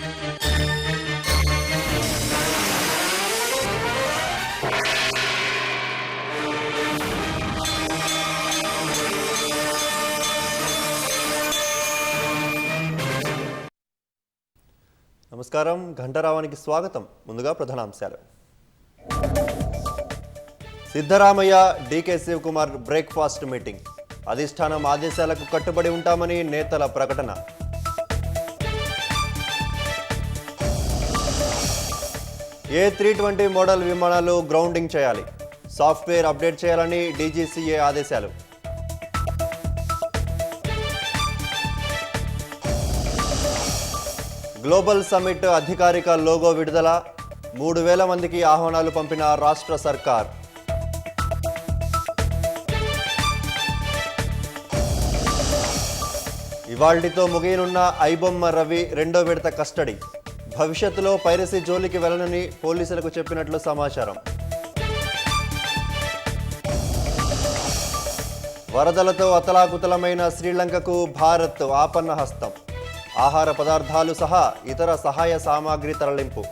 నమస్కారం, ఘంటారావానికి స్వాగతం. ముందుగా ప్రధానాంశాలు. Siddaramaiah, DK Shivakumar breakfast meeting. అధిష్టానం ఆదేశాలకు కట్టుబడి ఉంటామని నేతల ప్రకటన. A320 మోడల్ విమానాలు గ్రౌండింగ్ చేయాలి, సాఫ్ట్వేర్ అప్డేట్ చేయాలని డీజీసీఏ ఆదేశాలు. గ్లోబల్ సమ్మిట్ అధికారిక లోగో విడుదల. 3000 మందికి ఆహ్వానాలు పంపిన రాష్ట్ర సర్కార్. ఇవాళ్టితో ముగియనున్న ఐబొమ్మ రవి రెండో విడత కస్టడీ. భవిష్యత్తులో పైరసీ జోలికి వెళ్లనని పోలీసులకు చెప్పినట్లు సమాచారం. వరదలతో అతలాకుతలమైన శ్రీలంకకు భారత్ ఆపన్న హస్తం. ఆహార పదార్థాలు సహా ఇతర సహాయ సామాగ్రి తరలింపు.